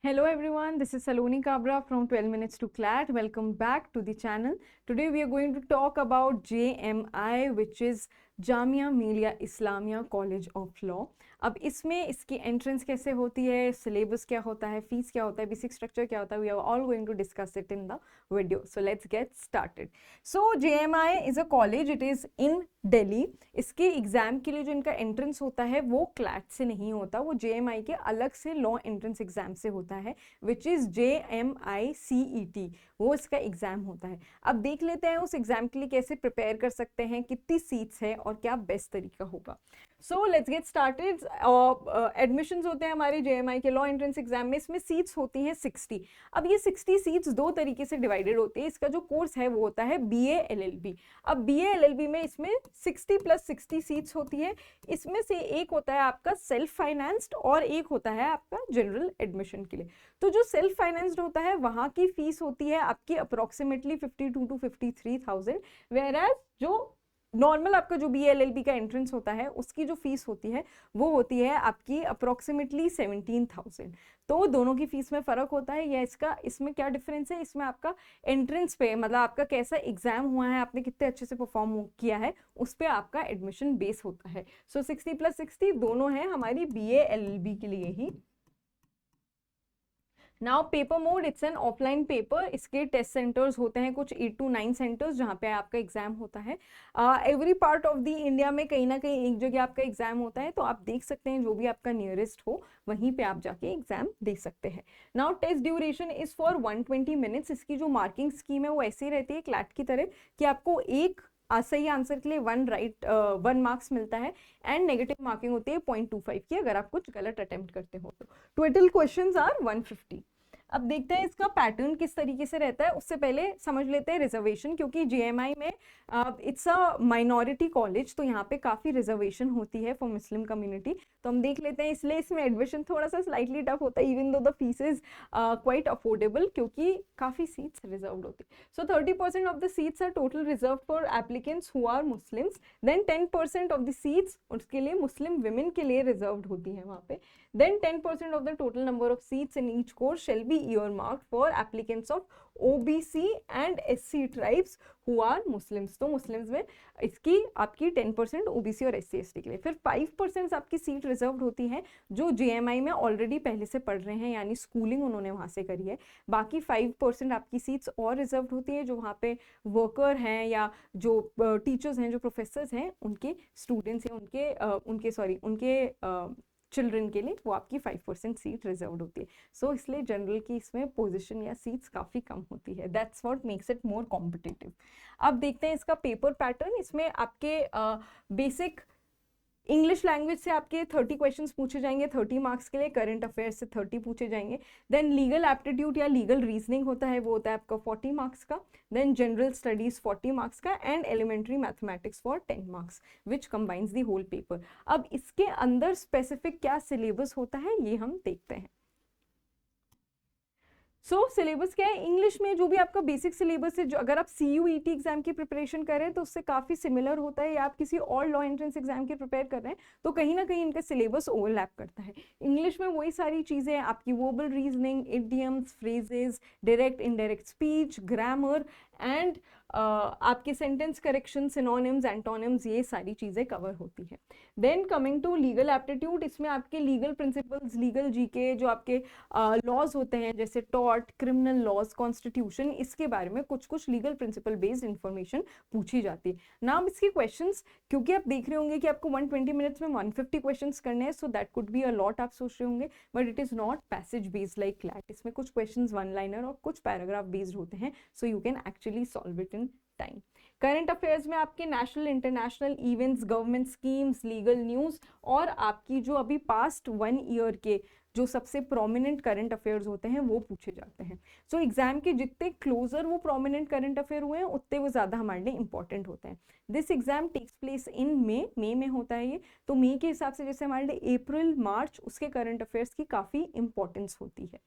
Hello everyone, this is Saloni Kabra from 12 Minutes to CLAT. Welcome back to the channel. Today we are going to talk about JMI, which is Jamia Millia Islamia College of Law. अब इसमें इसकी entrance कैसे होती है, syllabus क्या होता है, fees क्या होता है, बेसिक स्ट्रक्चर क्या होता है, we are all going to discuss it in the video. So let's get started. So JMI is a college, it is in Delhi. इसके एग्जाम के लिए जो इनका एंट्रेंस होता है वो क्लैट से नहीं होता, वो JMI के अलग से लॉ एंट्रेंस एग्जाम से होता है, विच इज JMI CET. वो इसका एग्जाम होता है. अब देख लेते हैं उस एग्जाम के लिए कैसे प्रिपेयर कर सकते हैं, कितनी सीट्स है और क्या बेस्ट तरीका होगा. सो लेट्स गेट स्टार्टेड. एडमिशंस होते हैं हमारे JMI के लॉ एंट्रेंस एग्जाम में. इसमें सीट्स होती हैं 60. अब ये 60 सीट्स दो तरीके से डिवाइडेड होती है. इसका जो कोर्स है वो होता है BA LLB. अब BA LLB में इसमें 60 + 60 सीट्स होती है. इसमें से एक होता है आपका सेल्फ फाइनेंस्ड और एक होता है आपका जनरल एडमिशन के लिए. तो जो सेल्फ फाइनेंस्ड होता है वहाँ की फीस होती है आपकी अप्रोक्सीमेटली 52 to 53,000, वेयर एज जो नॉर्मल आपका जो BA LLB का एंट्रेंस होता है उसकी जो फीस होती है वो होती है आपकी अप्रोक्सीमेटली 17,000. तो दोनों की फीस में फ़र्क होता है. या इसमें क्या डिफरेंस है, इसमें आपका एंट्रेंस पे मतलब आपका कैसा एग्जाम हुआ है, आपने कितने अच्छे से परफॉर्म किया है, उस पर आपका एडमिशन बेस होता है. सो 60 + 60 दोनों है हमारी BA LLB के लिए ही. Now paper mode, it's an offline paper. इसके टेस्ट सेंटर्स होते हैं कुछ 8 to 9 सेंटर्स जहाँ पे आपका एग्जाम होता है. Every part of the India में कहीं ना कहीं एक जगह आपका एग्जाम होता है, तो आप देख सकते हैं जो भी आपका नियरेस्ट हो वहीं पे आप जाके एग्जाम दे सकते हैं. Now test duration is for 120 minutes. इसकी जो मार्किंग स्कीम है वो ऐसी रहती है क्लैट की तरह कि आपको एक सही आंसर के लिए 1 मार्क्स मिलता है एंड नेगेटिव मार्किंग होती है 0.25 की अगर आप कुछ गलत अटेम्प्ट करते हो तो. Total questions are 150. अब देखते हैं इसका पैटर्न किस तरीके से रहता है. उससे पहले समझ लेते हैं रिजर्वेशन, क्योंकि JMI में इट्स अ माइनॉरिटी कॉलेज, तो यहाँ पे काफ़ी रिजर्वेशन होती है फॉर मुस्लिम कम्युनिटी. तो हम देख लेते हैं, इसलिए इसमें एडमिशन थोड़ा सा स्लाइटली टफ होता है even though the fees is quite affordable, क्योंकि काफ़ी सीट्स रिजर्व होती है. So 30% of the seats are total reserve for applicants who are Muslims. Then 10% of the seats उसके लिए मुस्लिम विमेन के लिए रिजर्व होती है वहाँ पे. Then 10% of the total number of seats in each course shall be earmarked for applicants of OBC and SC tribes who are Muslims. तो Muslims में इसकी आपकी 10% OBC और SC ST के लिए. फिर 5% आपकी सीट रिजर्व होती है जो JMI में ऑलरेडी पहले से पढ़ रहे हैं, यानी स्कूलिंग उन्होंने वहाँ से करी है. बाकी 5% आपकी सीट्स और रिजर्व होती है जो वहाँ पे वर्कर हैं या जो टीचर्स हैं, जो प्रोफेसर्स हैं, उनके स्टूडेंट्स हैं, उनके चिल्ड्रन के लिए वो आपकी 5% सीट रिजर्व होती है. सो इसलिए जनरल की इसमें पोजीशन या सीट्स काफ़ी कम होती है. That's what makes it more competitive. अब देखते हैं इसका पेपर पैटर्न. इसमें आपके बेसिक इंग्लिश लैंग्वेज से आपके 30 क्वेश्चंस पूछे जाएंगे 30 मार्क्स के लिए. करंट अफेयर्स से 30 पूछे जाएंगे. देन लीगल एप्टीट्यूड या लीगल रीजनिंग होता है, वो होता है आपका 40 मार्क्स का. देन जनरल स्टडीज 40 मार्क्स का and elementary mathematics for 10 marks which combines the whole paper. अब इसके अंदर स्पेसिफिक क्या सिलेबस होता है ये हम देखते हैं. सो सिलेबस क्या है, इंग्लिश में जो भी आपका बेसिक सिलेबस है, जो अगर आप CUET एग्जाम की प्रिपरेशन करें तो उससे काफ़ी सिमिलर होता है, या आप किसी और लॉ एंट्रेंस एग्जाम की प्रिपेयर कर रहे हैं तो कहीं ना कहीं इनका सिलेबस ओवरलैप करता है. इंग्लिश में वही सारी चीज़ें आपकी verbal reasoning, idioms, phrases, direct indirect speech, grammar and आपके सेंटेंस करेक्शन, सिनोनिम्स, एंटोनिम्स, ये सारी चीज़ें कवर होती है. Then coming to legal aptitude, इसमें आपके लीगल प्रिंसिपल्स, लीगल जीके, जो आपके लॉज होते हैं जैसे टॉर्ट, क्रिमिनल लॉज, कॉन्स्टिट्यूशन, इसके बारे में कुछ कुछ लीगल प्रिंसिपल बेस्ड इंफॉर्मेशन पूछी जाती है. नाम इसके क्वेश्चंस, क्योंकि आप देख रहे होंगे कि आपको 120 मिनट्स में 150 क्वेश्चंस करने हैं, so that could be a lot, आप सोच रहे होंगे, but it is not passage based like CLAT. इसमें कुछ क्वेश्चंस वन लाइनर और कुछ पैराग्राफ बेस्ड होते हैं, so you can actually solve it in time. Current affairs में आपके national international events, government schemes, legal news और आपकी जो अभी पास्ट 1 ईयर के जो सबसे प्रोमिनेंट करंट अफेयर्स होते हैं वो पूछे जाते हैं. सो एग्जाम के जितने क्लोजर वो प्रोमिनेंट करंट अफेयर हुए हैं उतने वो ज़्यादा हमारे लिए इंपॉर्टेंट होते हैं. This exam takes place in May में होता है ये. तो मई के हिसाब से जैसे हमारे लिए अप्रैल, मार्च, उसके करंट अफेयर्स की काफ़ी इंपॉर्टेंस होती है.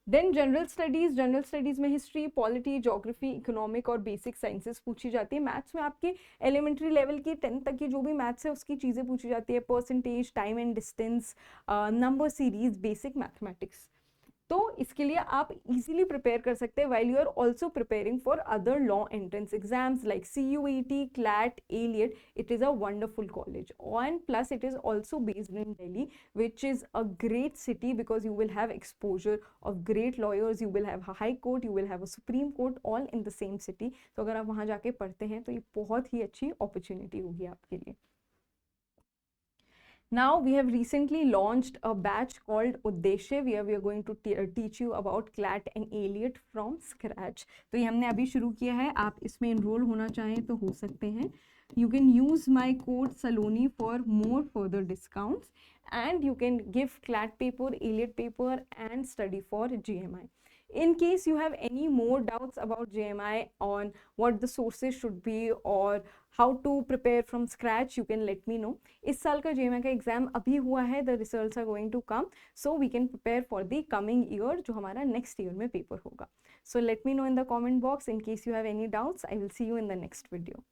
देन जनरल स्टडीज में हिस्ट्री, पॉलिटी, ज्योग्राफी, इकोनॉमिक और बेसिक साइंसेस पूछी जाती है. मैथ्स में आपके एलिमेंट्री लेवल की 10th तक की जो भी मैथ्स है उसकी चीज़ें पूछी जाती है. Percentage, time and distance, number series, basic mathematics. तो इसके लिए आप इजीली प्रिपेयर कर सकते हैं while you are also preparing for other law entrance exams like CUET, CLAT, ALIET. It is a wonderful college, and plus it is also based in Delhi, which is a great city because you will have exposure of great lawyers, you will have a high court, you will have a supreme court all in the same city. तो अगर आप वहाँ जाके पढ़ते हैं तो ये बहुत ही अच्छी opportunity होगी आपके लिए. Now we have recently launched a batch called Uddeshya, where we are going to teach you about CLAT and ALIET from scratch. तो ये हमने अभी शुरू किया है, आप इसमें enroll होना चाहें तो हो सकते हैं. You can use my code Saloni for more further discounts, and you can give CLAT paper, ALIET paper and study for GMI. In case you have any more doubts about JMI on what the sources should be or how to prepare from scratch, you can let me know. इस साल का JMI का exam अभी हुआ है, the results are going to come, so we can prepare for the coming year जो हमारा next year में पेपर होगा. So let me know in the comment box in case you have any doubts. I will see you in the next video.